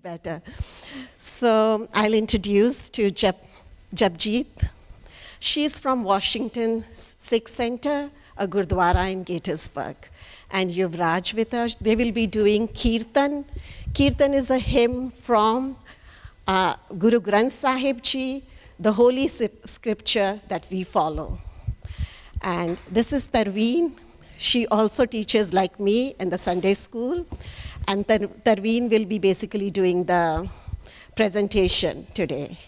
better. So I'll introduce to Japjit. She's from Washington Sikh Center, a Gurudwara in Gettysburg. And Yuvraj with us. They will be doing Kirtan. Kirtan is a hymn from Guru Granth Sahib Ji, the holy scripture that we follow. And this is Tarveen. She also teaches like me in the Sunday school. And Tarveen will be basically doing the presentation today.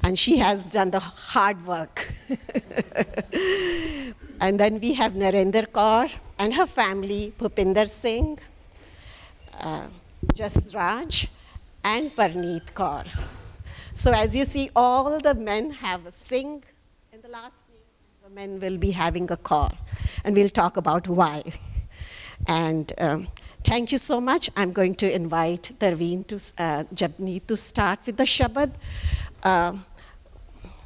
And she has done the hard work. And then we have Narendra Kaur and her family, Bhupinder Singh, Jasraj, and Parneet Kaur. So as you see, all the men have a Singh in the last name. The men will be having a Kaur. And we'll talk about why. And thank you so much. I'm going to invite Tarveen to Japneet to start with the Shabad.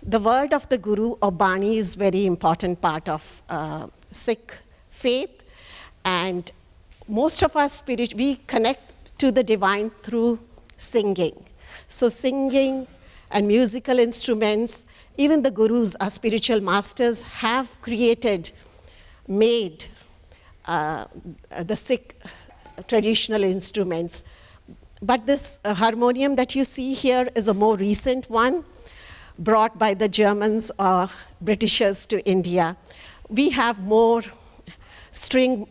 The word of the Guru or Bani is very important part of Sikh faith. And most of us, we connect to the divine through singing. So singing and musical instruments, even the Gurus, our spiritual masters, have made the Sikh traditional instruments. But this harmonium that you see here is a more recent one, brought by the Germans or Britishers to India. We have more string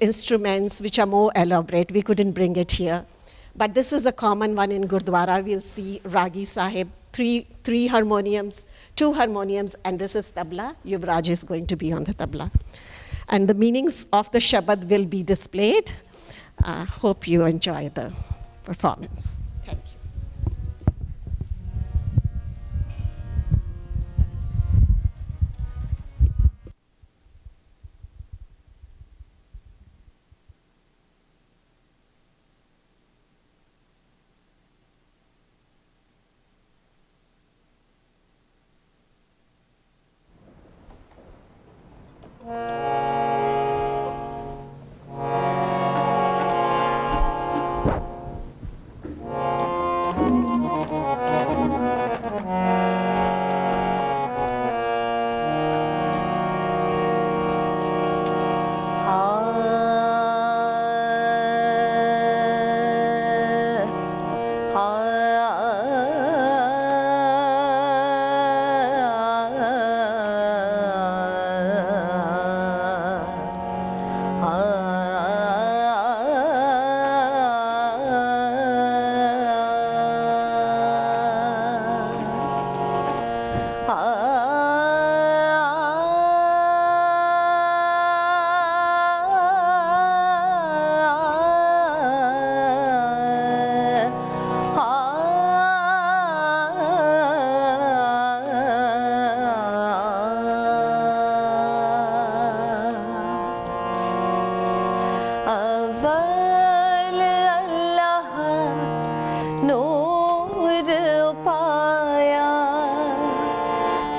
instruments which are more elaborate. We couldn't bring it here. But this is a common one in Gurdwara. We'll see Ragi Sahib, three harmoniums, 2 harmoniums, and this is tabla. Yuvraj is going to be on the tabla. And the meanings of the Shabad will be displayed. Hope you enjoy the performance. Thank you.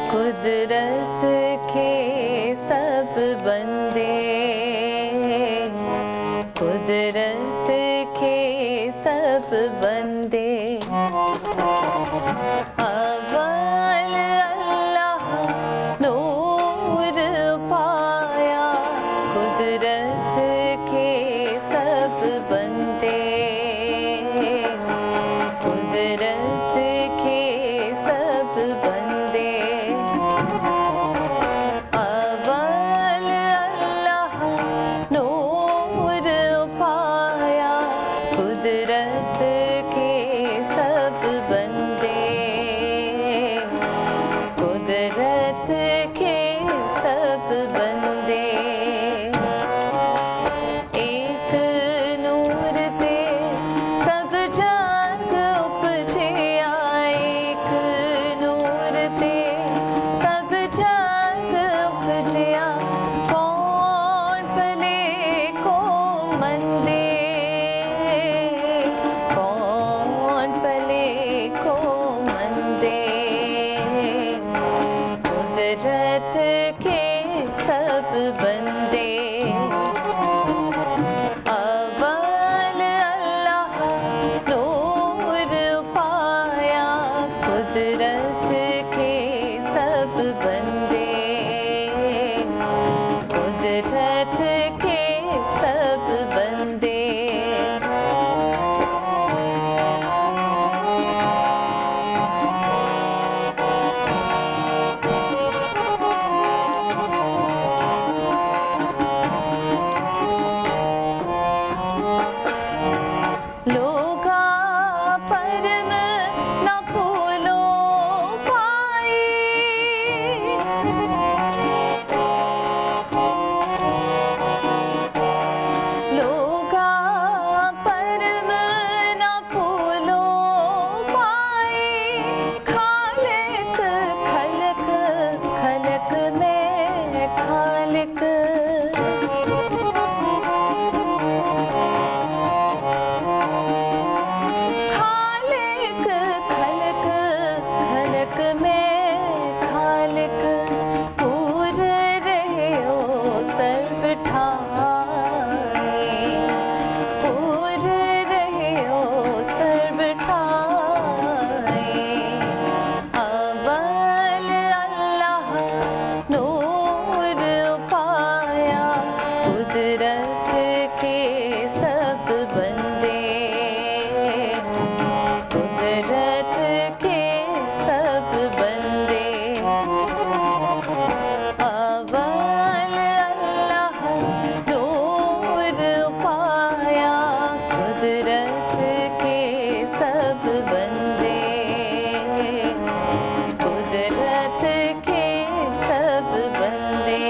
कुदरत के सब बंदे, कुदरत के सब बंदे, अव्वल अल्लाह नूर पाया, कुदरत के सब बंदे, कुदरत के सब बंदे, अव्वल अल्लाह नूर पाया, कुदरत के सब बंदे, कुदरत के सब बंदे, एक नूर ते सब जग उपजिया, एक नूर ते सब जग उपजिया, कौन भले को मंदे, कौन कुदरत के सब बंदे, कुदरत के सब बंदे। लोगा परम न भूलो पाई, लोगा परम न भूलो पाई। खालिक खलक खलक में खालिक, खालिक खलक खलक में खालिक। पूर रहे ओ सर्व ठाई, पूर रहे ओ सर्व ठाई। अव्वल अल्लाह नूर पाया, कुदरत के सब बंदे, कुदरत के सब बंदे। अव्वल अल्लाह नूर पाया, कुदरत के सब बंदे, कुदरत के सब बंदे।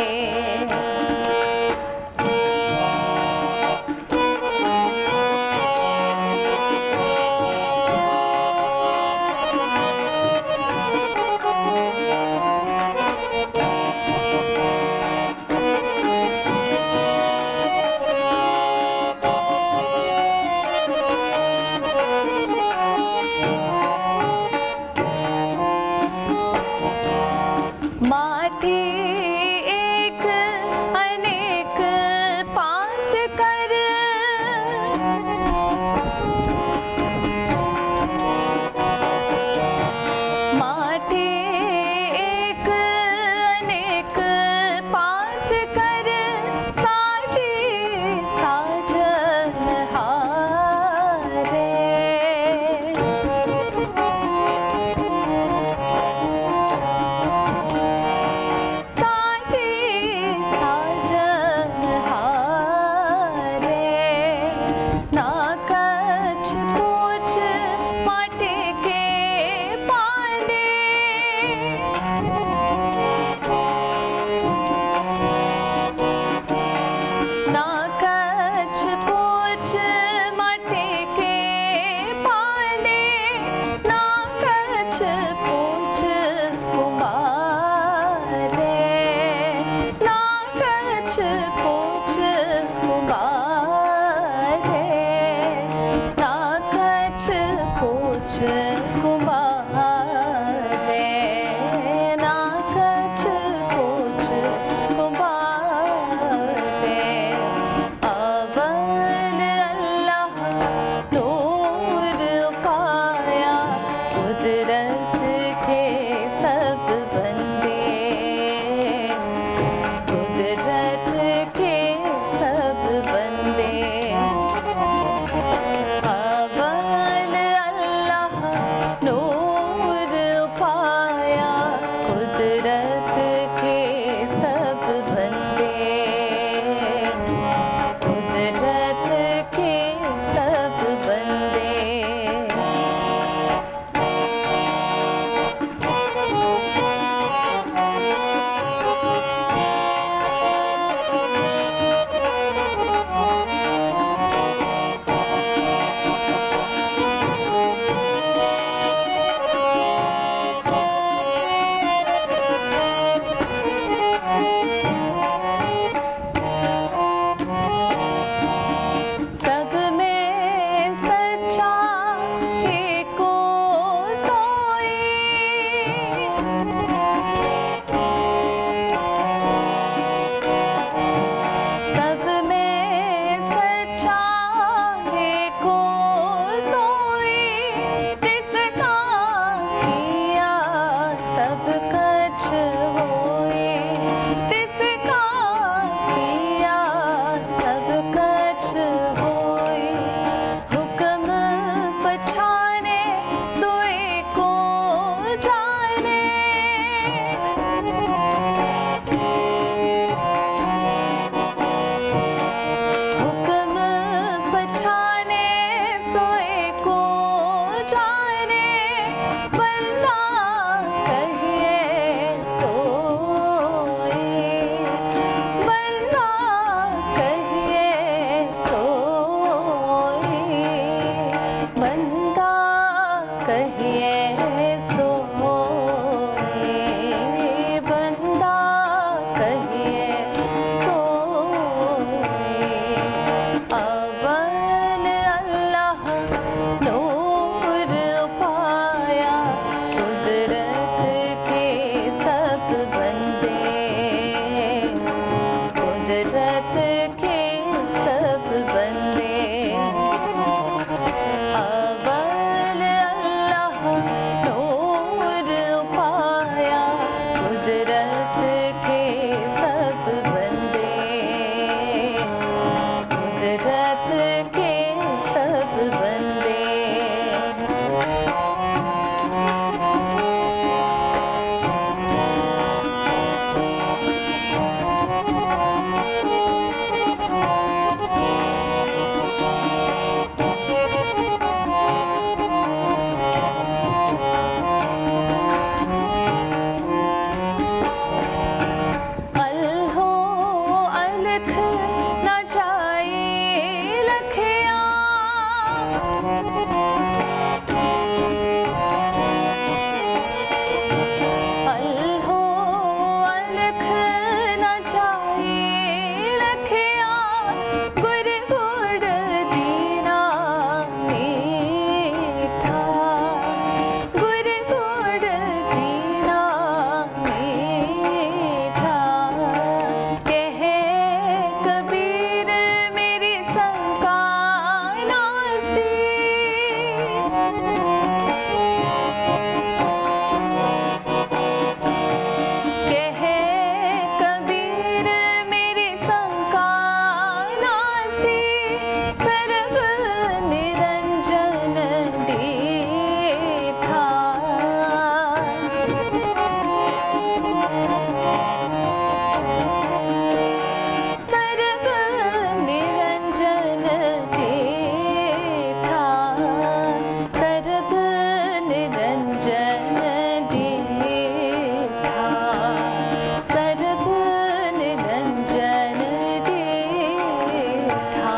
माटी एक अनेक पात कर, माटी एक अनेक पात कर। साजी साजन हारे, साजी साजन हारे। ना कछ पूछ माटी के पांदे, ना कछ पूछ माटी के पांदे। ना कछ पूछ कुमारे, ना कछ पूछ कुमारे। ना कछ पूछ कुमारे, ना कछ पूछ कुमारे। अव्वल अल्लाह नूर पाया, कुदरत के सब बंदे, कुदरत के सब बंदे। अव्वल अल्लाह नूर कहिए सोए बंदा कहिए सोए अव्वल अल्लाह नूर पाया कुदरत के सब बंदे कुदरत के सब बंदे अव्वल अल्लाह नूर पाया कुदरत के सब बंदे कुदरत के सब बंदे अलहो अलख न जाए लखिया अलहो अलख न जाए लखिया गुर गुड़ दीना मीठा गुर गुड़ दीना मीठा कहे कबीर मेरी शंका नासी कहे कबीर मेरी शंका नासी सर्व निरंजन डीठा सर्व निरंजन डीठा सर्व निरंजन डीठा सर्व निरंजन डीठा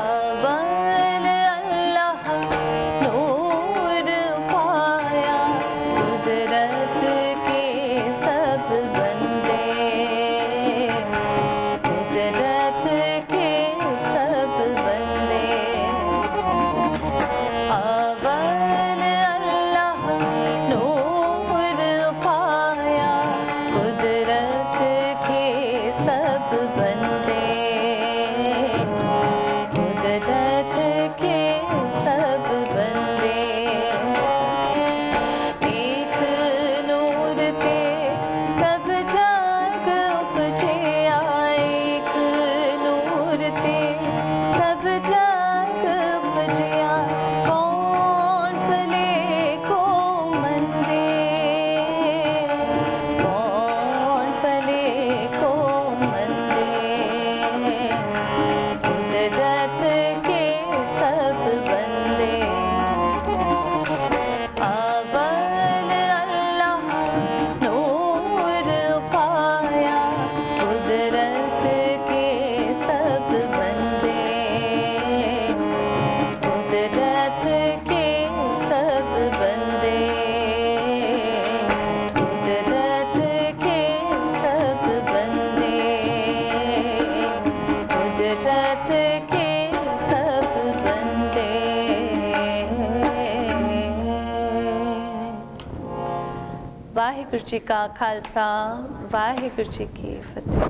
अव्वल अल्लाह नूर पाया कुदरत के सब बंदे कुदरत के सब बंदे अव्वल अल्लाह नूर पाया कुदरत के सब बंदे कुदरत के सब बंदे एक नूर ते सब जग उपजे एक नूर ते सब जग उपजे कौन भले को मंदे कौन भले को मंदे कुदरत के सब बंदे अव्वल अल्लाह नूर पाया कुदरत के सब बंदे कुदरत के सब बंदे कुदरत के सब बंदे कुदरत के सब बंदे वाहिगुरु जी का खालसा वाहिगुरु जी की फतेह।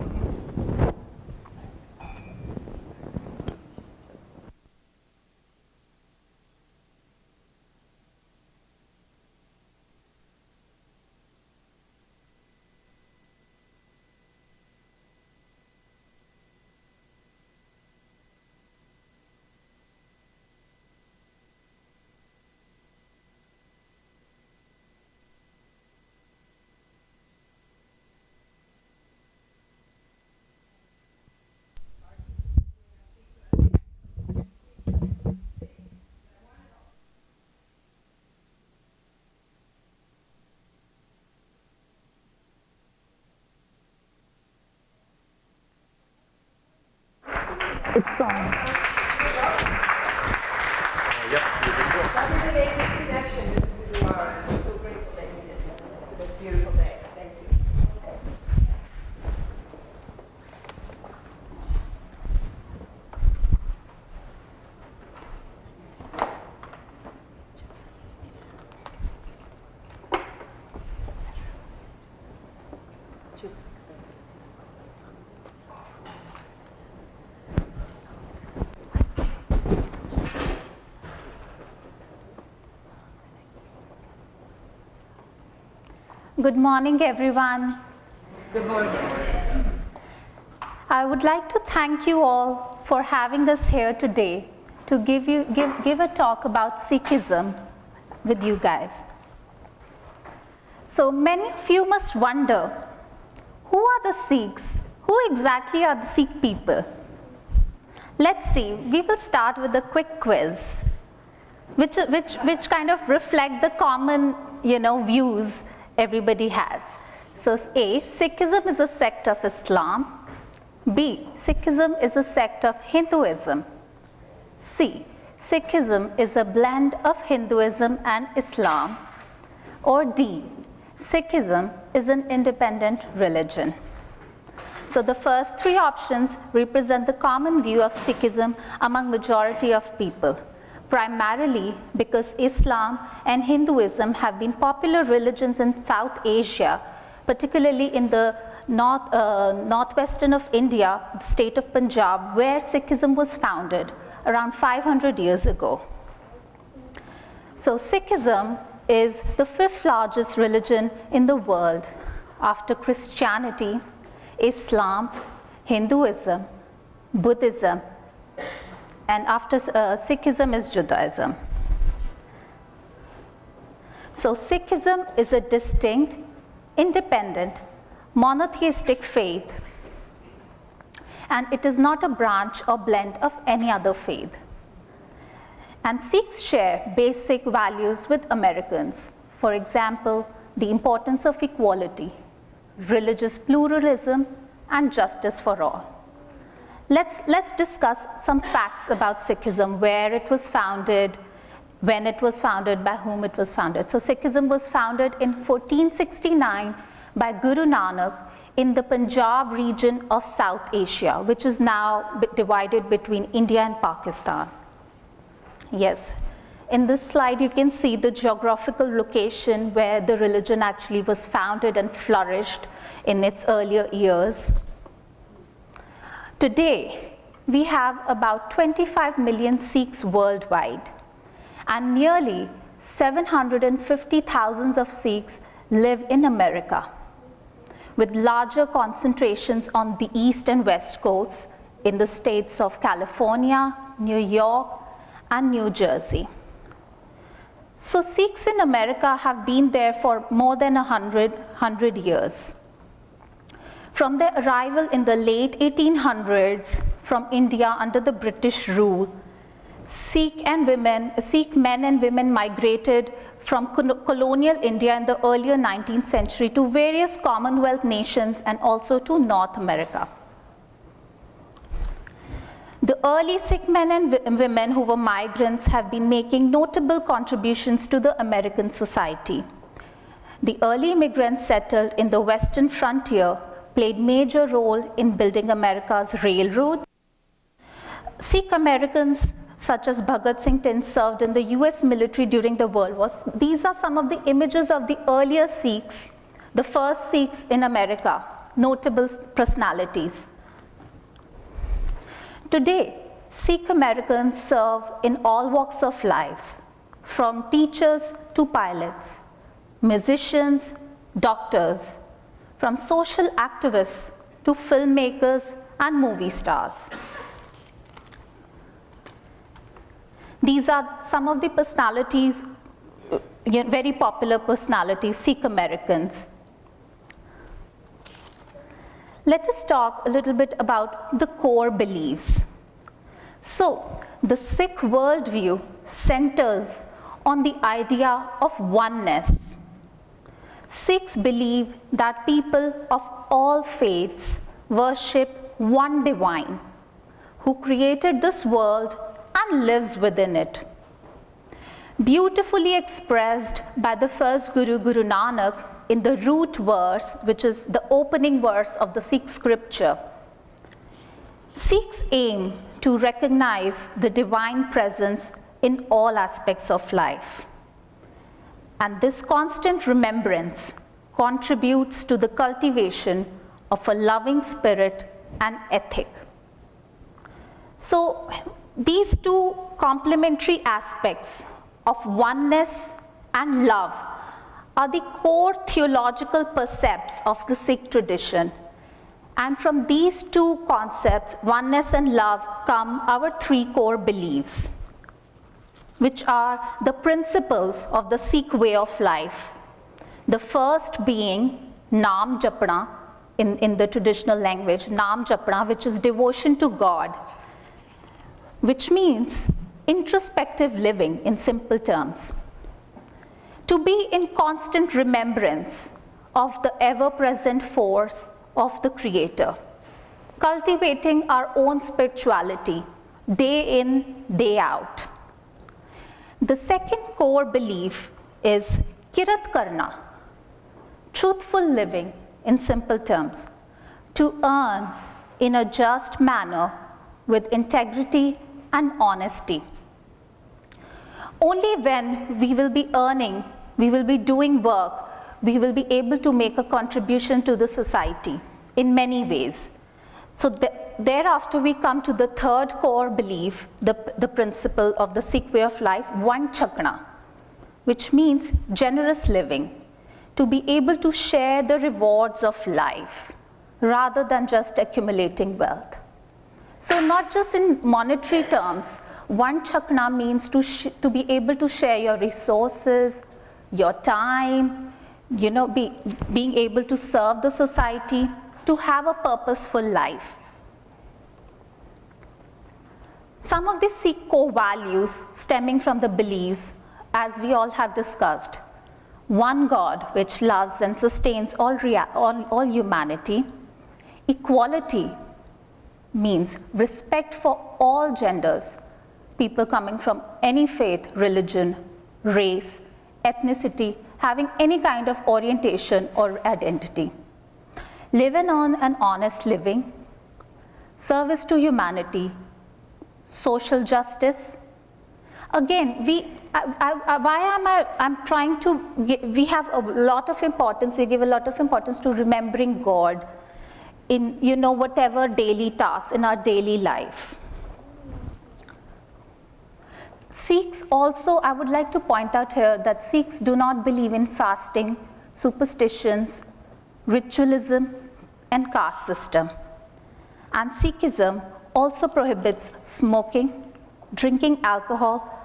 Good morning, everyone. Good morning. I would like to thank you all for having us here today to give a talk about Sikhism with you guys. So many of you must wonder, who are the Sikhs? Who exactly are the Sikh people? Let's see, we will start with a quick quiz, which kind of reflect the common, views everybody has. So A, Sikhism is a sect of Islam. B, Sikhism is a sect of Hinduism. C, Sikhism is a blend of Hinduism and Islam. Or D, Sikhism is an independent religion. So the first three options represent the common view of Sikhism among majority of people, primarily because Islam and Hinduism have been popular religions in South Asia, particularly in the northwestern of India, the state of Punjab, where Sikhism was founded around 500 years ago. So Sikhism is the fifth largest religion in the world after Christianity, Islam, Hinduism, Buddhism, and after Sikhism is Judaism. So Sikhism is a distinct, independent, monotheistic faith, and it is not a branch or blend of any other faith. And Sikhs share basic values with Americans. For example, the importance of equality, religious pluralism, and justice for all. Let's discuss some facts about Sikhism, where it was founded, when it was founded, by whom it was founded. So Sikhism was founded in 1469 by Guru Nanak in the Punjab region of South Asia, which is now divided between India and Pakistan. Yes, in this slide you can see the geographical location where the religion actually was founded and flourished in its earlier years. Today, we have about 25 million Sikhs worldwide, and nearly 750,000 of Sikhs live in America, with larger concentrations on the east and west coasts in the states of California, New York, and New Jersey. So Sikhs in America have been there for more than 100 years. From their arrival in the late 1800s from India under the British rule, Sikh men and women migrated from colonial India in the earlier 19th century to various Commonwealth nations and also to North America. The early Sikh men and women who were migrants have been making notable contributions to the American society. The early immigrants settled in the western frontier played major role in building America's railroads. Sikh Americans such as Bhagat Singh served in the US military during the World War. These are some of the images of the earlier Sikhs, the first Sikhs in America, notable personalities. Today, Sikh Americans serve in all walks of life, from teachers to pilots, musicians, doctors, from social activists to filmmakers and movie stars. These are some of the personalities, very popular personalities, Sikh Americans. Let us talk a little bit about the core beliefs. So, the Sikh worldview centers on the idea of oneness. Sikhs believe that people of all faiths worship one divine who created this world and lives within it. Beautifully expressed by the first Guru, Guru Nanak, in the root verse, which is the opening verse of the Sikh scripture. Sikhs aim to recognize the divine presence in all aspects of life. And this constant remembrance contributes to the cultivation of a loving spirit and ethic. So these two complementary aspects of oneness and love are the core theological precepts of the Sikh tradition. And from these two concepts, oneness and love, come our three core beliefs, which are the principles of the Sikh way of life. The first being Naam Japna, in the traditional language, Naam Japna, which is devotion to God, which means introspective living in simple terms. To be in constant remembrance of the ever-present force of the Creator, cultivating our own spirituality day in, day out. The second core belief is Kirat Karna, truthful living in simple terms, to earn in a just manner with integrity and honesty. Only when we will be earning, we will be doing work, we will be able to make a contribution to the society in many ways. So thereafter we come to the third core belief, the principle of the Sikh way of life, Vanchakna, which means generous living, to be able to share the rewards of life rather than just accumulating wealth. So not just in monetary terms, Vanchakna means to be able to share your resources, your time, being able to serve the society, to have a purposeful life. Some of the Sikh core values stemming from the beliefs, as we all have discussed: one God which loves and sustains all humanity. Equality means respect for all genders, people coming from any faith, religion, race, ethnicity, having any kind of orientation or identity. Living on an honest living, service to humanity, social justice. Again, I'm trying to we have a lot of importance, we give a lot of importance to remembering God in whatever daily tasks in our daily life. Sikhs also, I would like to point out here that Sikhs do not believe in fasting, superstitions, ritualism, and caste system. And Sikhism also prohibits smoking, drinking alcohol,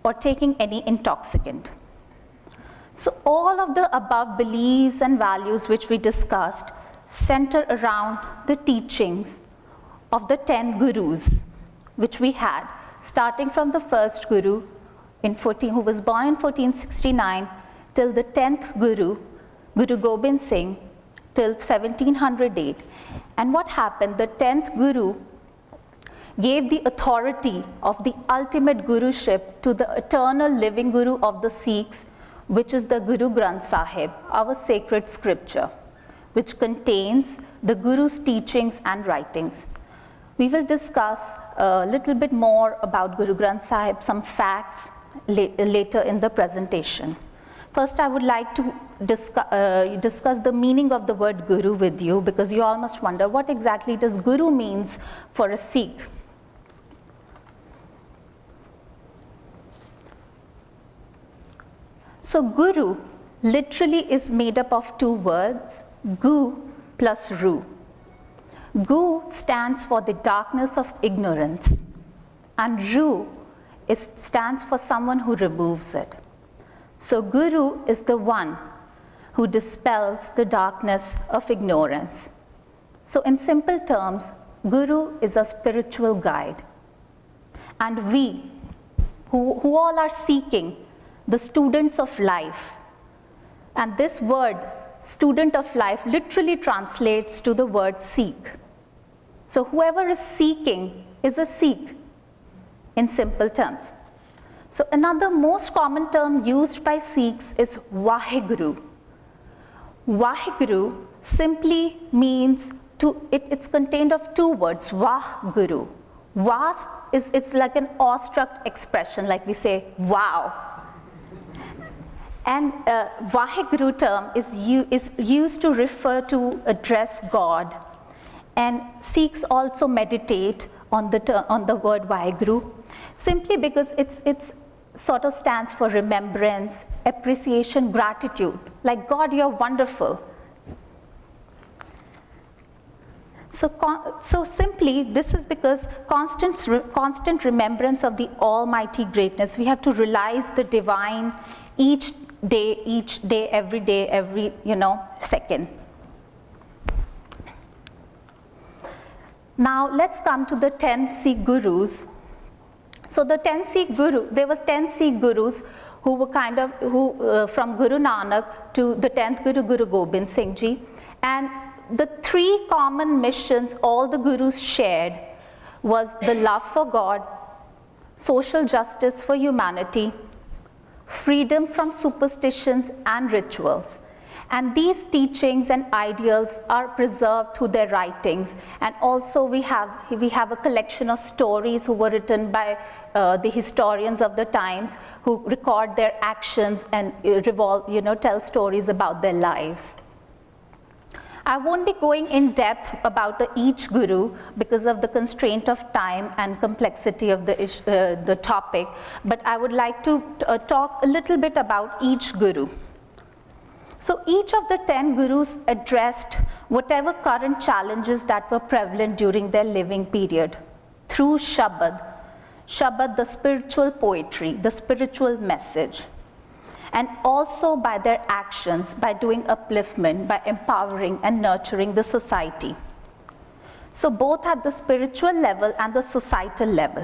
or taking any intoxicant. So all of the above beliefs and values which we discussed center around the teachings of the 10 gurus which we had, starting from the first guru who was born in 1469 till the 10th guru, Guru Gobind Singh, till 1708. And what happened? The 10th guru gave the authority of the ultimate guruship to the eternal living guru of the Sikhs, which is the Guru Granth Sahib, our sacred scripture, which contains the guru's teachings and writings. We will discuss a little bit more about Guru Granth Sahib, some facts later in the presentation. First, I would like to discuss the meaning of the word guru with you, because you all must wonder what exactly does guru means for a Sikh. So guru literally is made up of two words, gu plus ru. Gu stands for the darkness of ignorance, and ru stands for someone who removes it. So guru is the one who dispels the darkness of ignorance. So in simple terms, guru is a spiritual guide. And we, who all are seeking, the students of life, and this word, student of life, literally translates to the word seek. So whoever is seeking is a Sikh, in simple terms. So another most common term used by Sikhs is Vaheguru. Vaheguru simply means it's contained of two words, Vahguru. Vah it's like an awestruck expression, like we say, wow. And Vaheguru term is used to refer to address God. And Sikhs also meditate on the word Vaheguru, simply because it's sort of stands for remembrance, appreciation, gratitude. Like, God, you're wonderful. So simply, this is because constant remembrance of the almighty greatness. We have to realize the divine each day, every second. Now let's come to the 10 Sikh Gurus. So the 10 Sikh Guru, there were 10 Sikh Gurus who were from Guru Nanak to the 10th Guru, Guru Gobind Singh Ji. And the three common missions all the Gurus shared was the love for God, social justice for humanity, freedom from superstitions and rituals. And these teachings and ideals are preserved through their writings. And also we have a collection of stories who were written by the historians of the times, who record their actions and tell stories about their lives. I won't be going in depth about each guru because of the constraint of time and complexity of the topic, but I would like to talk a little bit about each guru. So each of the 10 gurus addressed whatever current challenges that were prevalent during their living period through Shabad, the spiritual poetry, the spiritual message, and also by their actions, by doing upliftment, by empowering and nurturing the society. So both at the spiritual level and the societal level.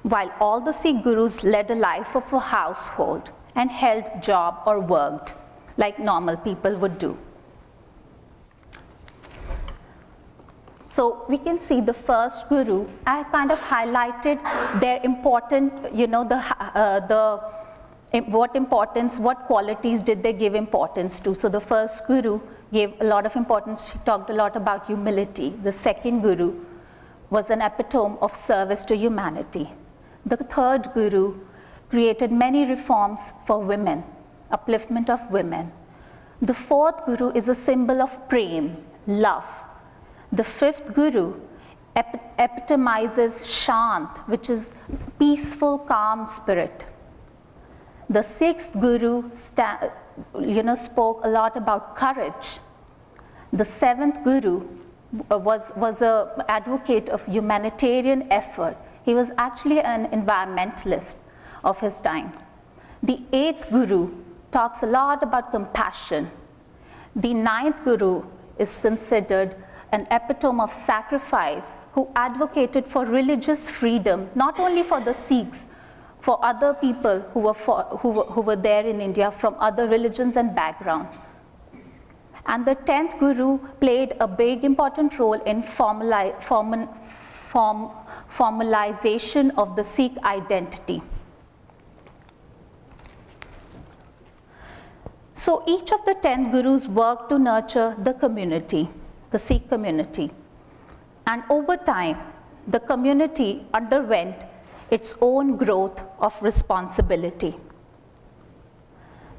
While all the Sikh Gurus led a life of a household and held job or worked like normal people would do. So we can see the first Guru, I have kind of highlighted their important, what qualities did they give importance to. So the first Guru gave a lot of importance, he talked a lot about humility. The second Guru was an epitome of service to humanity. The third Guru created many reforms for women, upliftment of women. The fourth Guru is a symbol of prem, love. The fifth Guru epitomizes Shant, which is peaceful, calm spirit. The sixth Guru spoke a lot about courage. The seventh Guru was an advocate of humanitarian effort. He was actually an environmentalist of his time. The eighth Guru talks a lot about compassion. The ninth Guru is considered an epitome of sacrifice, who advocated for religious freedom, not only for the Sikhs, for other people who were there in India from other religions and backgrounds. And the 10th Guru played a big important role in formalization of the Sikh identity. So each of the 10 Gurus worked to nurture the community, the Sikh community. And over time, the community underwent its own growth of responsibility.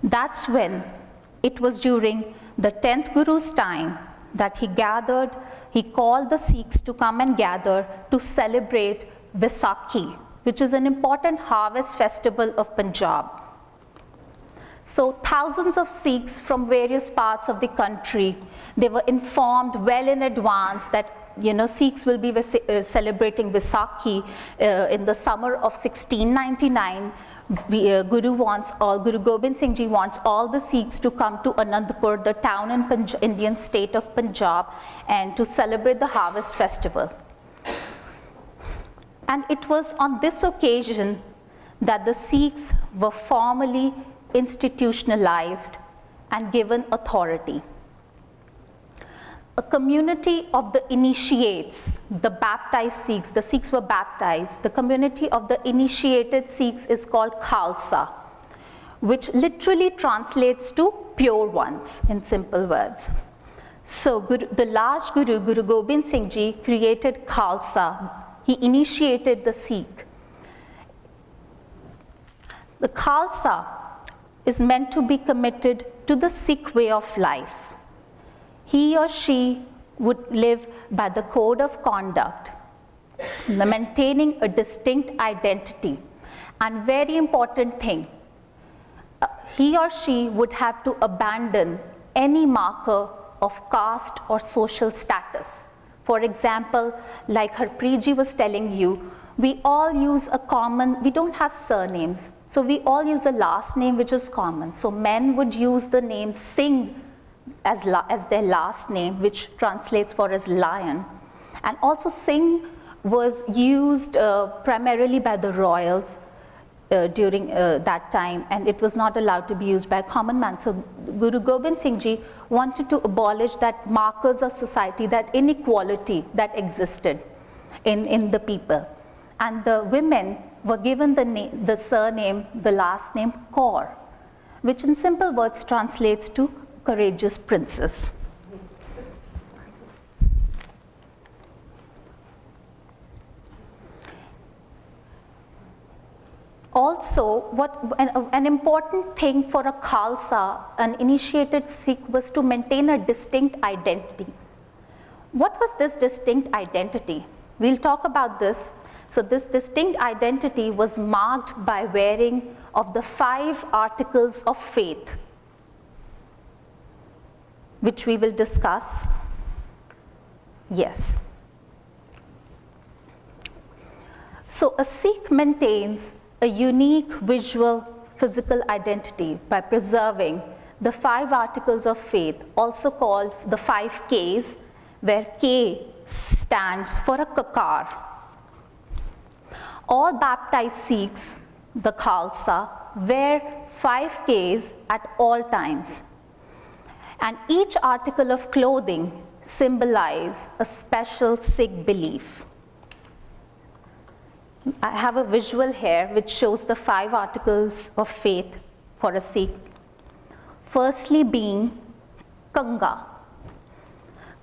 That's when it was during the 10th Guru's time that he called the Sikhs to come and gather to celebrate Vaisakhi, which is an important harvest festival of Punjab. So thousands of Sikhs from various parts of the country, they were informed well in advance that Sikhs will be celebrating Vaisakhi in the summer of 1699. Guru Gobind Singh Ji wants all the Sikhs to come to Anandpur, the town in Indian state of Punjab, and to celebrate the harvest festival. And it was on this occasion that the Sikhs were formally institutionalized and given authority. A community of the initiates, the baptized Sikhs, the Sikhs were baptized. The community of the initiated Sikhs is called Khalsa, which literally translates to pure ones in simple words. So the last Guru, Guru Gobind Singh Ji, created Khalsa. He initiated the Sikh. The Khalsa is meant to be committed to the Sikh way of life. He or she would live by the code of conduct, maintaining a distinct identity, and very important thing, he or she would have to abandon any marker of caste or social status. For example, like Harpreet ji was telling you, we all use a common, we don't have surnames, so we all use a last name which is common. So men would use the name Singh as their last name, which translates for as lion. And also Singh was used primarily by the royals during that time, and it was not allowed to be used by a common man. So Guru Gobind Singh Ji wanted to abolish that markers of society, that inequality that existed in the people. And the women were given the surname, the last name Kaur, which in simple words translates to courageous princess. Also, an important thing for a Khalsa, an initiated Sikh, was to maintain a distinct identity. What was this distinct identity? We'll talk about this. So this distinct identity was marked by wearing of the 5 articles of faith, which we will discuss. Yes. So a Sikh maintains a unique visual physical identity by preserving the 5 articles of faith, also called the 5 Ks, where K stands for a kakar. All baptized Sikhs, the Khalsa, wear 5 Ks at all times. And each article of clothing symbolizes a special Sikh belief. I have a visual here which shows the 5 articles of faith for a Sikh. Firstly being Kanga.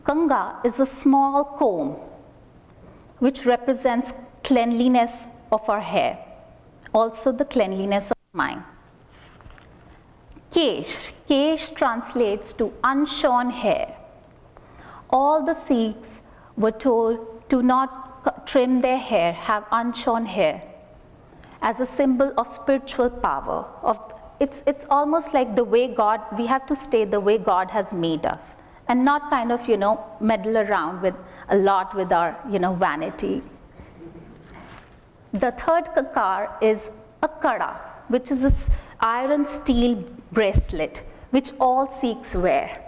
Kanga is a small comb which represents cleanliness of our hair, also the cleanliness of mind. Kesh. Kesh translates to unshorn hair. All the Sikhs were told to not trim their hair, have unshorn hair, as a symbol of spiritual power. It's almost like the way God, we have to stay the way God has made us, and not kind of, meddle around with a lot with our, vanity. The third kakar is a kada, which is an iron steel bracelet, which all Sikhs wear.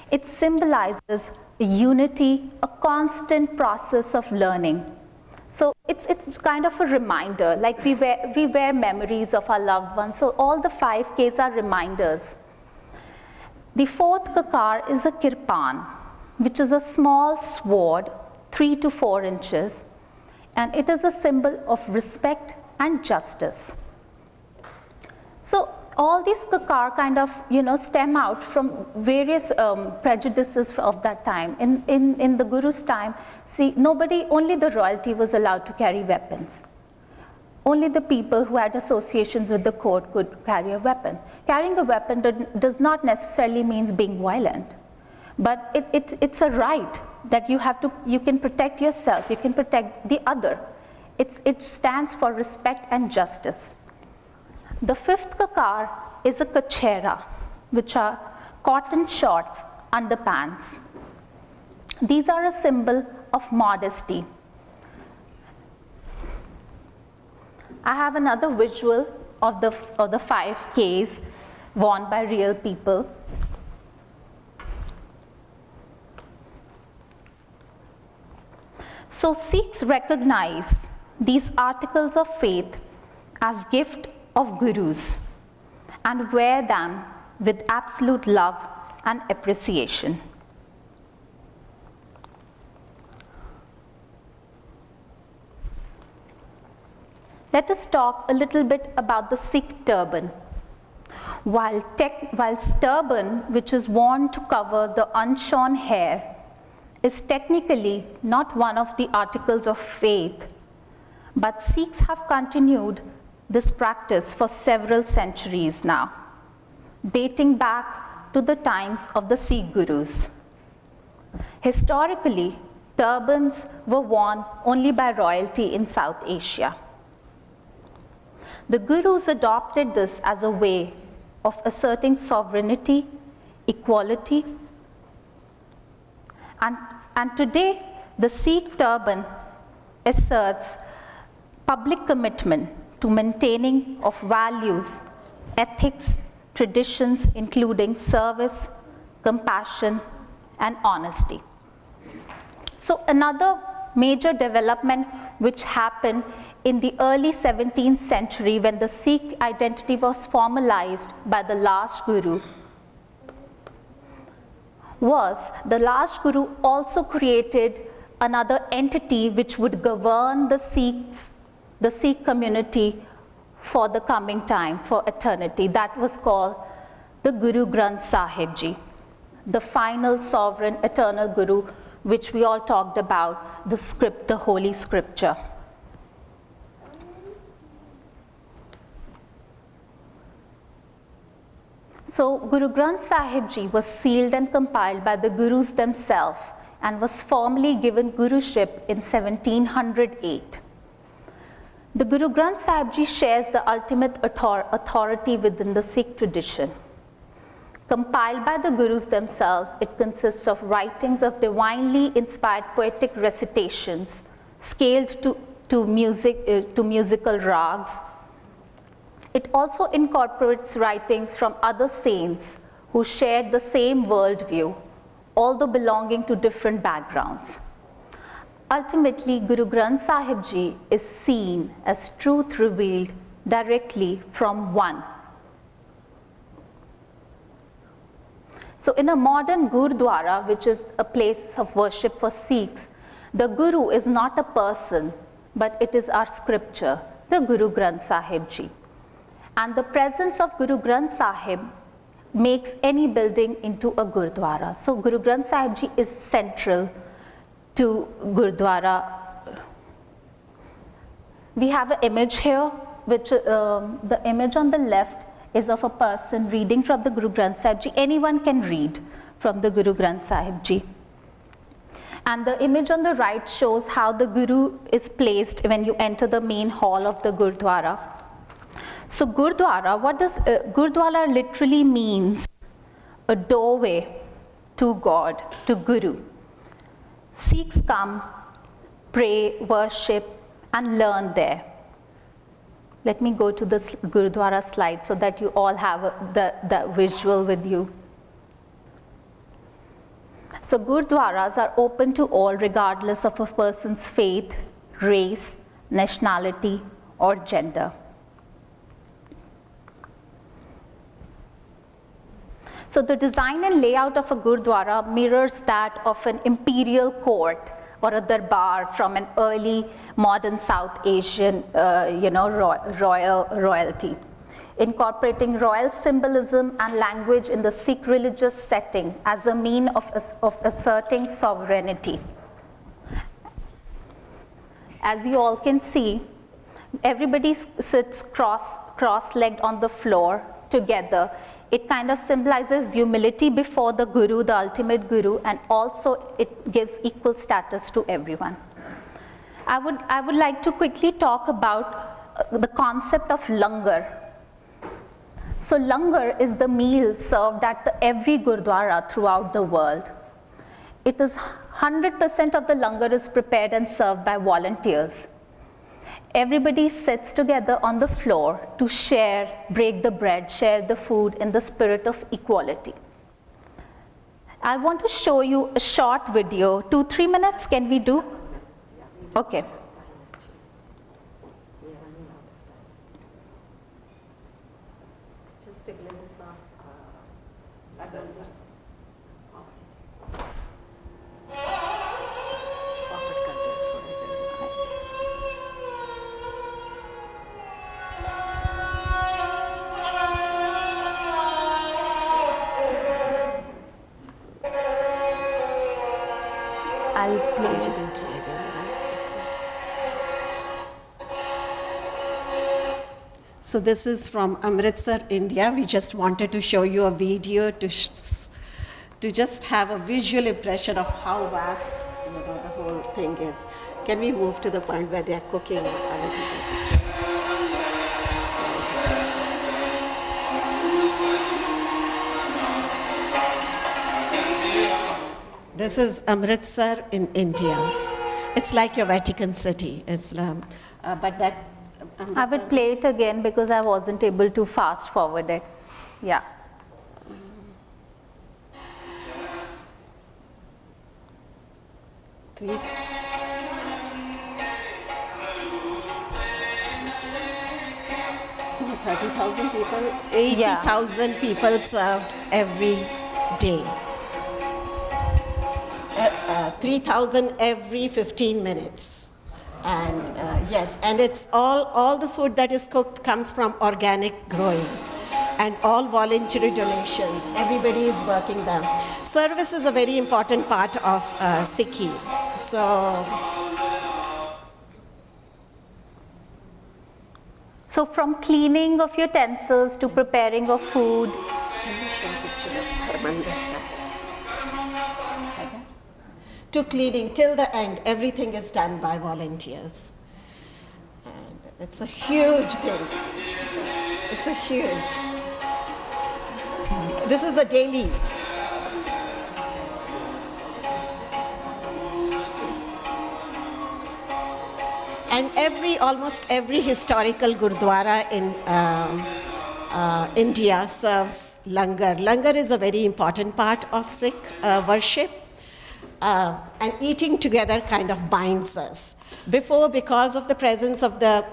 It symbolizes unity, a constant process of learning. So it's kind of a reminder, like we wear memories of our loved ones. So all the 5 Ks are reminders. The fourth kakar is a kirpan, which is a small sword, 3 to 4 inches, and it is a symbol of respect and justice. So all these kakar kind of, stem out from various prejudices of that time. In the Guru's time, only the royalty was allowed to carry weapons. Only the people who had associations with the court could carry a weapon. Carrying a weapon does not necessarily mean being violent, but it's a right that you can protect yourself, you can protect the other. It stands for respect and justice. The fifth kakar is a kachera, which are cotton shorts, underpants. These are a symbol of modesty. I have another visual of the 5 Ks worn by real people. So Sikhs recognize these articles of faith as gift of gurus and wear them with absolute love and appreciation. Let us talk a little bit about the Sikh turban. Whilst turban, which is worn to cover the unshorn hair, is technically not one of the articles of faith, but Sikhs have continued this practice for several centuries now. dating back to the times of the Sikh Gurus. Historically, turbans were worn only by royalty in South Asia. The Gurus adopted this as a way of asserting sovereignty, equality, and today the Sikh turban asserts public commitment to maintaining of values, ethics, traditions including service, compassion, and honesty. So another major development which happened in the early 17th century when the Sikh identity was formalized by the last Guru was the last Guru also created another entity which would govern the Sikh community for the coming time, for eternity. That was called the Guru Granth Sahib Ji, the final sovereign eternal Guru, which we all talked about, the script, the Holy Scripture. So Guru Granth Sahib Ji was sealed and compiled by the Gurus themselves and was formally given Guruship in 1708. The Guru Granth Sahib Ji shares the ultimate authority within the Sikh tradition. Compiled by the Gurus themselves, it consists of writings of divinely inspired poetic recitations, scaled to musical rags. It also incorporates writings from other saints who shared the same worldview, although belonging to different backgrounds. Ultimately, Guru Granth Sahib Ji is seen as truth revealed directly from one. So in a modern Gurudwara, which is a place of worship for Sikhs, the Guru is not a person, but it is our scripture, the Guru Granth Sahib Ji. And the presence of Guru Granth Sahib makes any building into a Gurudwara. So Guru Granth Sahib Ji is central to Gurudwara. We have an image here, which the image on the left is of a person reading from the Guru Granth Sahib Ji. Anyone can read from the Guru Granth Sahib Ji. And the image on the right shows how the Guru is placed when you enter the main hall of the Gurudwara. So Gurudwara, what does Gurudwara literally means? A doorway to God, to Guru. Sikhs come, pray, worship, and learn there. Let me go to the Gurudwara slide so that you all have the visual with you. So Gurudwaras are open to all regardless of a person's faith, race, nationality, or gender. So the design and layout of a Gurudwara mirrors that of an imperial court or a darbar from an early modern South Asian royalty, incorporating royal symbolism and language in the Sikh religious setting as a means of asserting sovereignty. As you all can see, everybody sits cross-legged on the floor together. It kind of symbolizes humility before the Guru, the ultimate Guru, and also it gives equal status to everyone. I would like to quickly talk about the concept of langar. So langar is the meal served at every Gurudwara throughout the world. It is 100% of the langar is prepared and served by volunteers. Everybody sits together on the floor to share, break the bread, share the food in the spirit of equality. I want to show you a short video, 2-3 minutes, can we do? Okay. Just a glimpse of I'll play it. So this is from Amritsar, India. We just wanted to show you a video to just have a visual impression of how vast the whole thing is. Can we move to the point where they are cooking a little bit? This is Amritsar in India. It's like your Vatican City. But that. I will play it again because I wasn't able to fast forward it. Yeah. Three. 30,000 people, 80,000 people served every day. 3,000 every 15 minutes. And yes, and it's all the food that is cooked comes from organic growing and all voluntary donations. Everybody is working there. Service is a very important part of Sikhi. So from cleaning of utensils to preparing of food. Can you show a picture of Harmandir Sahib? To cleaning till the end, everything is done by volunteers. And it's a huge thing. It's a huge. This is a daily. And almost every historical Gurudwara in India serves langar. Langar is a very important part of Sikh worship. And eating together kind of binds us. Before, because of the presence of the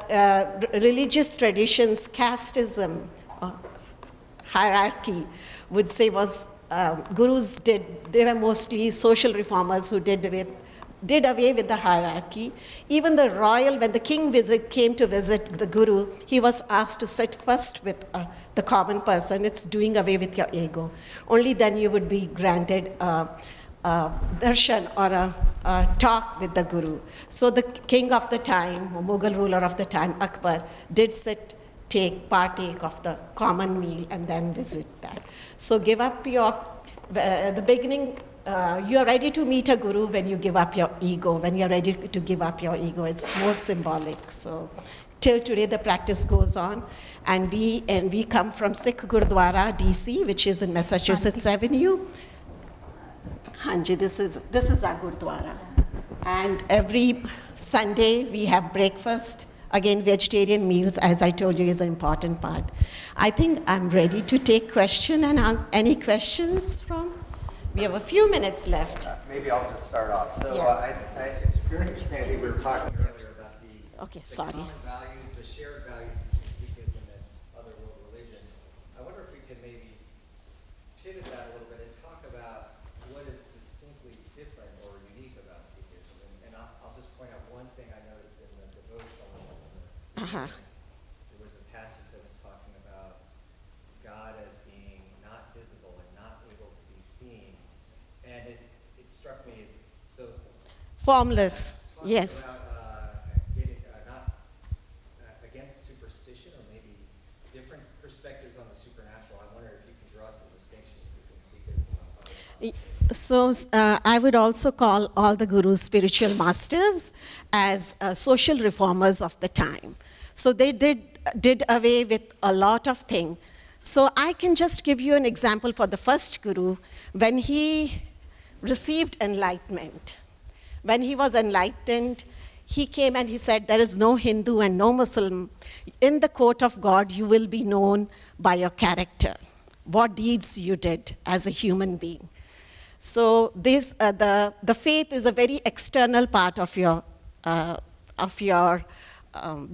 religious traditions, casteism, hierarchy, would say was, gurus they were mostly social reformers who did away with the hierarchy. Even the royal, when the king came to visit the guru, he was asked to sit first with the common person. It's doing away with your ego. Only then you would be granted darshan or a talk with the guru. So the king of the time, Mughal ruler of the time, Akbar, did partake of the common meal and then visit that. So give up the beginning, you are ready to meet a guru when you give up your ego. When you're ready to give up your ego, it's more symbolic. So till today the practice goes on. And we come from Sikh Gurudwara, DC, which is in Massachusetts Avenue. Hanji, this is our Gurudwara. And every Sunday we have breakfast. Again, vegetarian meals, as I told you, is an important part. I think I'm ready to take questions and any questions from? We have a few minutes left. Maybe I'll just start off. So Yes. it's very interesting. We were talking earlier about the common values, the shared values between Sikhism and other world religions. I wonder if we could maybe pivot that a little bit and talk about what is distinctly different or unique about Sikhism. And I'll just point out one thing I noticed in the devotional. There was a passage that was talking about God as being not visible and not able to be seen. And it struck me as so Formless, yes. About, not against superstition or maybe different perspectives on the supernatural. I wonder if you can draw some distinctions between Sikhism and other. So I would also call all the gurus spiritual masters as social reformers of the time. So they did away with a lot of things. So I can just give you an example for the first guru. When he received enlightenment, when he was enlightened, he came and he said, there is no Hindu and no Muslim. In the court of God, you will be known by your character, what deeds you did as a human being. So this, the faith is a very external part of your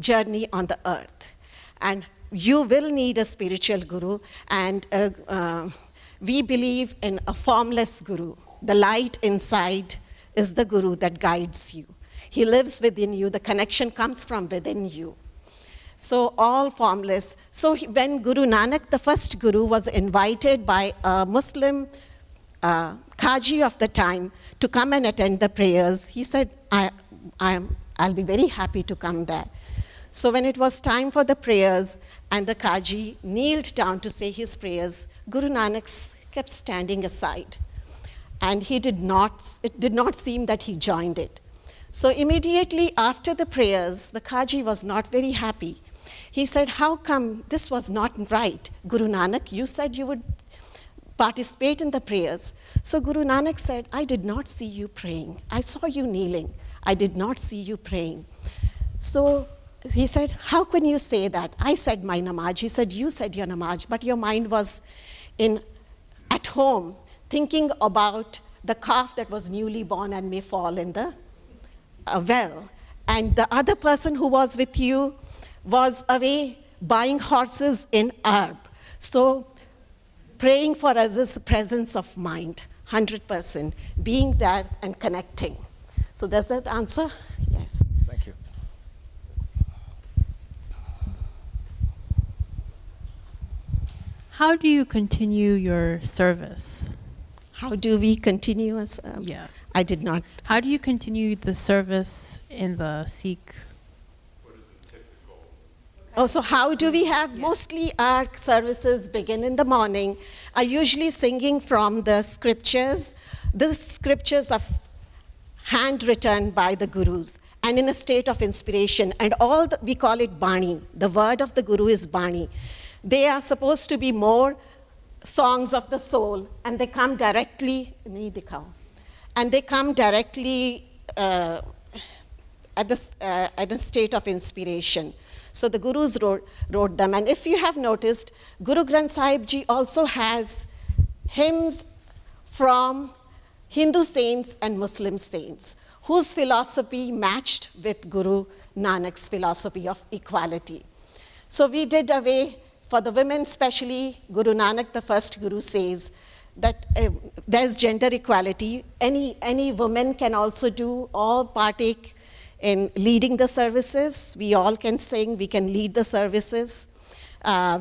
journey on the earth. And you will need a spiritual guru, and we believe in a formless guru. The light inside is the guru that guides you. He lives within you. The connection comes from within you. So all formless. So when Guru Nanak, the first guru, was invited by a Muslim Qaji of the time to come and attend the prayers, he said, I'll be very happy to come there. So when it was time for the prayers and the Kaji kneeled down to say his prayers, Guru Nanak kept standing aside. And it did not seem that he joined it. So immediately after the prayers, the Kaji was not very happy. He said, how come this was not right? Guru Nanak, you said you would participate in the prayers. So Guru Nanak said, I did not see you praying. I saw you kneeling. I did not see you praying. So he said, how can you say that? I said my namaz. He said, you said your namaz, but your mind was at home, thinking about the calf that was newly born and may fall in the well. And the other person who was with you was away buying horses in Arab. So praying for us is presence of mind, 100%, being there and connecting. So does that answer? Yes. Thank you. How do you continue your service? How do we continue as? Yeah. I did not. How do you continue the service in the Sikh? Oh, so how do we have? Mostly our services begin in the morning. I usually singing from the scriptures. The scriptures are handwritten by the gurus and in a state of inspiration. And we call it Bani. The word of the guru is Bani. They are supposed to be more songs of the soul, and they come directly, at a state of inspiration. So the gurus wrote them. And if you have noticed, Guru Granth Sahib Ji also has hymns from Hindu saints and Muslim saints, whose philosophy matched with Guru Nanak's philosophy of equality. So we did away, for the women especially, Guru Nanak, the first guru, says that there's gender equality. Any woman can also partake in leading the services. We all can sing, we can lead the services.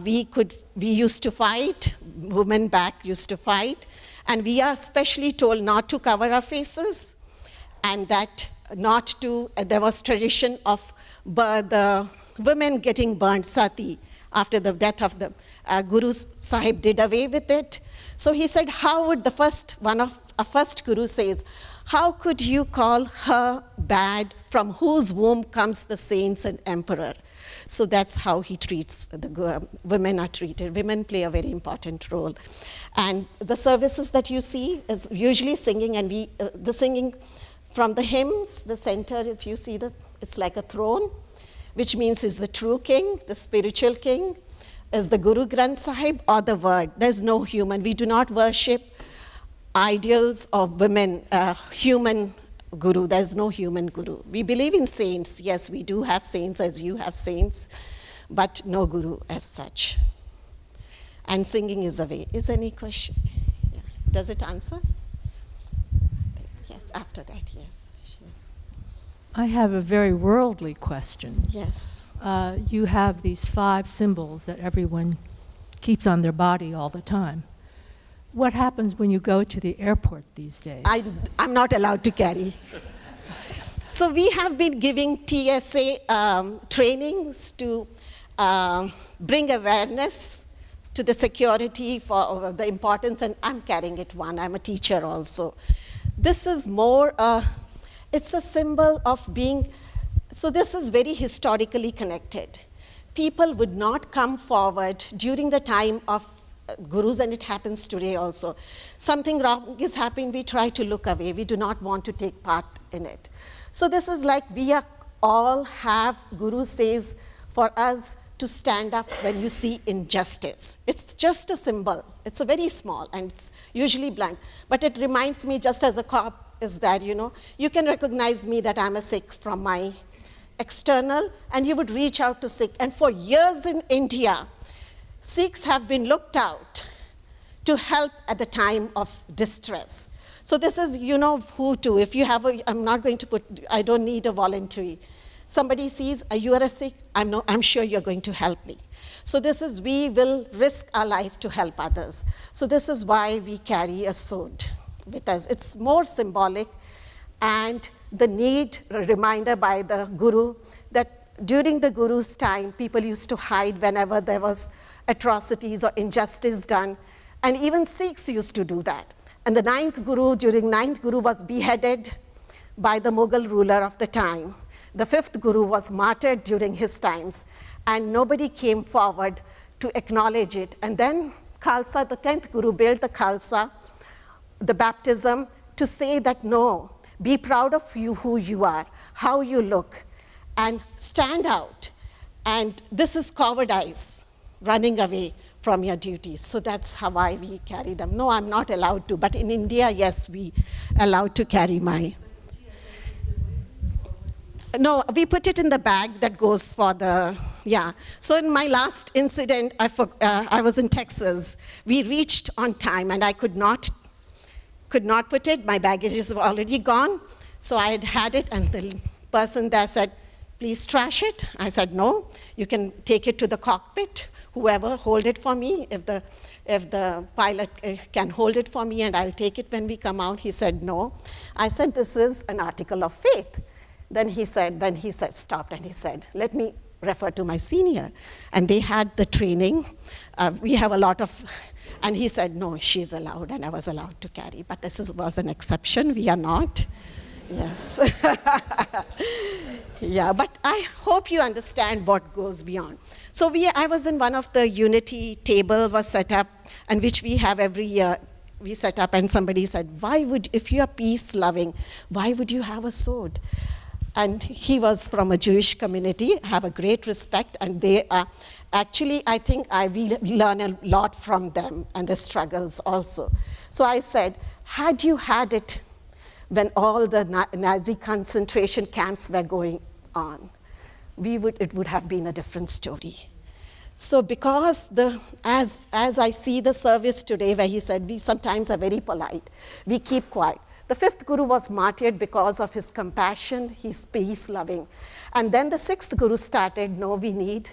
We used to fight, women back used to fight, and we are especially told not to cover our faces, and that there was tradition of the women getting burned, sati, after the death of the Guru Sahib did away with it. So he said, how would a first guru says, how could you call her bad, from whose womb comes the saints and emperor? So that's how he treats women are treated. Women play a very important role. And the services that you see is usually singing, and the singing from the hymns, the center, if you see it's like a throne, which means he's the true king, the spiritual king, is the Guru Granth Sahib or the word. There's no human. We do not worship ideals of women, human guru. There's no human guru. We believe in saints. Yes, we do have saints as you have saints, but no guru as such. And singing is a way. Is any question? Yeah. Does it answer? Yes, after that, yes. I have a very worldly question. Yes. You have these 5 symbols that everyone keeps on their body all the time. What happens when you go to the airport these days? I'm not allowed to carry. So we have been giving TSA trainings to bring awareness to the security for the importance, and I'm carrying it one. I'm a teacher also. This is more, it's a symbol of being, so this is very historically connected. People would not come forward during the time of gurus, and it happens today also. Something wrong is happening, we try to look away. We do not want to take part in it. So this is like all have, Guru says, for us to stand up when you see injustice. It's just a symbol. It's a very small, and it's usually blunt. But it reminds me, just as a cop, is that, you can recognize me that I'm a Sikh from my external, and you would reach out to Sikh. And for years in India, Sikhs have been looked out to help at the time of distress. So this is, who to. If you have I don't need a voluntary. Somebody sees, you are a Sikh, I'm sure you're going to help me. So this is, we will risk our life to help others. So this is why we carry a sword with us. It's more symbolic, and the reminder by the Guru that during the Guru's time, people used to hide whenever there was atrocities or injustice done, and even Sikhs used to do that. And the during ninth Guru was beheaded by the Mughal ruler of the time. The fifth Guru was martyred during his times, and nobody came forward to acknowledge it. And then Khalsa, the 10th Guru, built the Khalsa, the baptism, to say that no, be proud of you, who you are, how you look, and stand out. And this is cowardice, running away from your duties. So that's how we carry them. No, I'm not allowed to, but in India, yes, we allowed to carry my. No, we put it in the bag that goes for the, yeah. So in my last incident, I was in Texas. We reached on time, and I could not put it. My baggages were already gone. So I had it, and the person there said, please trash it. I said, no, you can take it to the cockpit. Whoever, hold it for me. If the pilot can hold it for me, and I'll take it when we come out. He said, no. I said, this is an article of faith. Then he said, stopped, and he said, let me refer to my senior. And they had the training. We have a lot of, and he said, no, she's allowed, and I was allowed to carry. But this was an exception. We are not. Yes. Yeah, but I hope you understand what goes beyond. So I was in one of the unity table was set up, and which we have every year. We set up, and somebody said, if you are peace-loving, why would you have a sword? And he was from a Jewish community, have a great respect, and they are, actually, I think we learn a lot from them and the struggles also. So I said, had you had it when all the Nazi concentration camps were going on, it would have been a different story. So because as I see the service today, where he said, we sometimes are very polite, we keep quiet. The fifth Guru was martyred because of his compassion, his peace-loving. And then the sixth Guru started, no, we need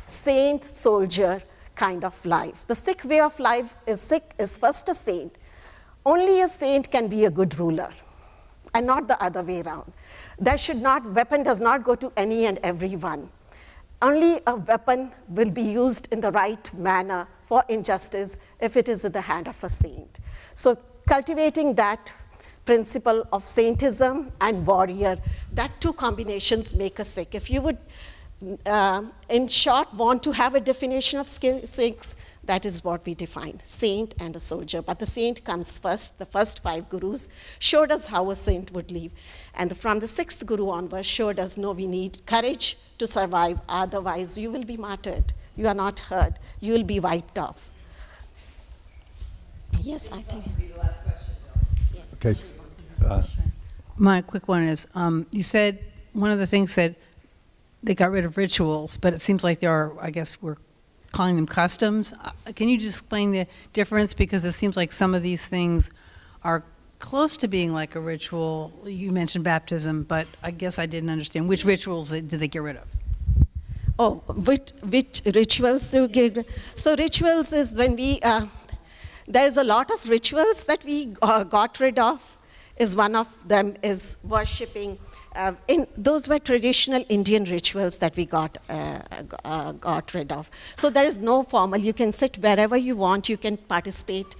saint-soldier kind of life. The Sikh way of life is first a saint. Only a saint can be a good ruler, and not the other way around. Weapon does not go to any and every one. Only a weapon will be used in the right manner for injustice if it is in the hand of a saint. So cultivating that principle of saintism and warrior, that two combinations make a Sikh. If you would, in short, want to have a definition of Sikhs, that is what we define, saint and a soldier. But the saint comes first. The first 5 Gurus showed us how a saint would live. And from the 6th Guru onwards showed us, no, we need courage to survive, otherwise you will be martyred. You are not heard. You will be wiped off. Yes, I think. Yes. Okay. My quick one is, you said, one of the things said they got rid of rituals, but it seems like there are, I guess we're calling them customs. Can you just explain the difference? Because it seems like some of these things are close to being like a ritual. You mentioned baptism, but I guess I didn't understand. Which rituals did they get rid of? Oh, which rituals do we get rid of? So rituals is when there's a lot of rituals that we got rid of. One of them is worshipping. Those were traditional Indian rituals that we got rid of. So there is no formal. You can sit wherever you want. You can participate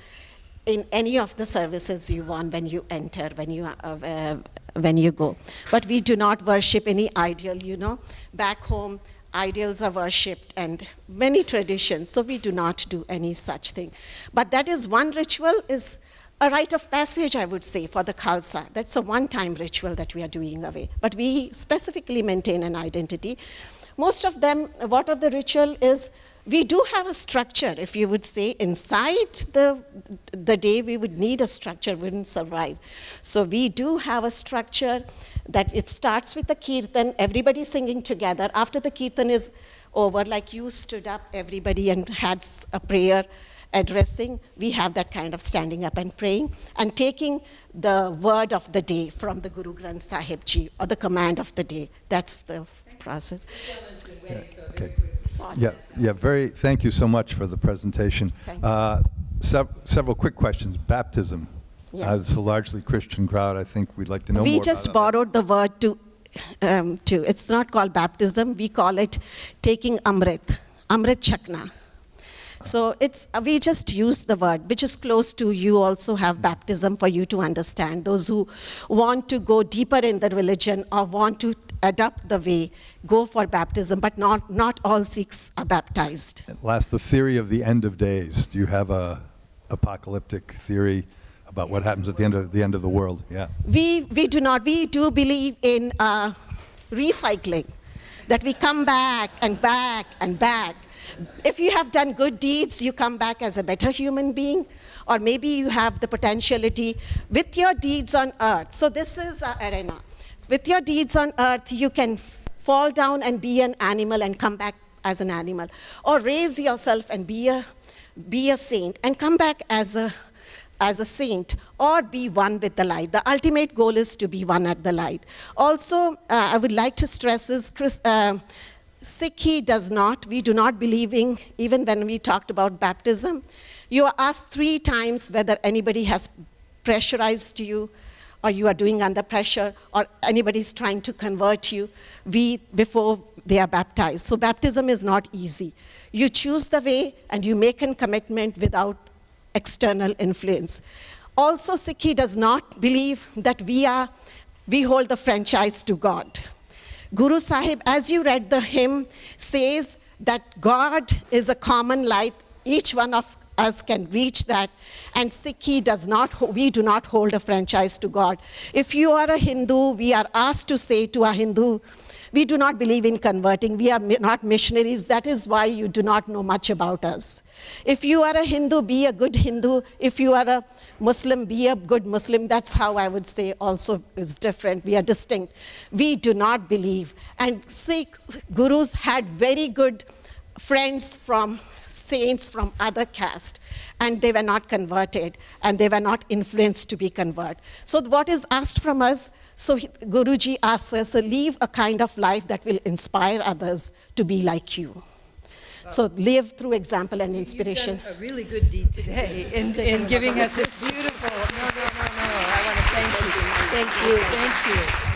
in any of the services you want when you enter, when you go. But we do not worship any ideal. Back home, ideals are worshipped and many traditions. So we do not do any such thing. But that is one ritual is a rite of passage, I would say, for the Khalsa. That's a one-time ritual that we are doing away. But we specifically maintain an identity. Most of them, what of the ritual is, we do have a structure, if you would say, inside the day we would need a structure, wouldn't survive. So we do have a structure that it starts with the kirtan, everybody singing together. After the kirtan is over, like you stood up, everybody, and had a prayer, addressing, we have that kind of standing up and praying and taking the word of the day from the Guru Granth Sahib Ji, or the command of the day. That's the process. Okay. Thank you so much for the presentation. Several quick questions. Baptism. Yes. It's a largely Christian crowd. I think we'd like to know more We about just that. borrowed the word to It's not called baptism, we call it taking Amrit Chakna. So we just use the word, which is close to, you also have baptism for you to understand. Those who want to go deeper in the religion or want to adopt the way, go for baptism, but not all Sikhs are baptized. Last, the theory of the end of days. Do you have a apocalyptic theory about what happens at the end of the world? Yeah. We do not. We do believe in recycling, that we come back and back and back. If you have done good deeds, you come back as a better human being, or maybe you have the potentiality with your deeds on earth. So this is our arena. With your deeds on earth, you can fall down and be an animal and come back as an animal, or raise yourself and be a saint and come back as a saint, or be one with the light. The ultimate goal is to be one at the light. Also, I would like to stress is Sikhi does not, we do not believe in, even when we talked about baptism, you are asked 3 times whether anybody has pressurized you, or you are doing under pressure, or anybody is trying to convert you before they are baptized. So baptism is not easy. You choose the way and you make a commitment without external influence. Also, Sikhi does not believe that we hold the franchise to God. Guru Sahib, as you read the hymn, says that God is a common light. Each one of us can reach that. And Sikhi we do not hold a franchise to God. If you are a Hindu, we are asked to say to a Hindu, we do not believe in converting. We are not missionaries. That is why you do not know much about us. If you are a Hindu, be a good Hindu. If you are a Muslim, be a good Muslim. That's how I would say also is different. We are distinct. We do not believe. And Sikh gurus had very good friends from saints from other caste, and they were not converted, and they were not influenced to be converted. So what is asked from us, so Guruji asks us to live a kind of life that will inspire others to be like you. So live through example and inspiration. You've done a really good deed today in giving us this beautiful, no, I want to thank you. Thank you.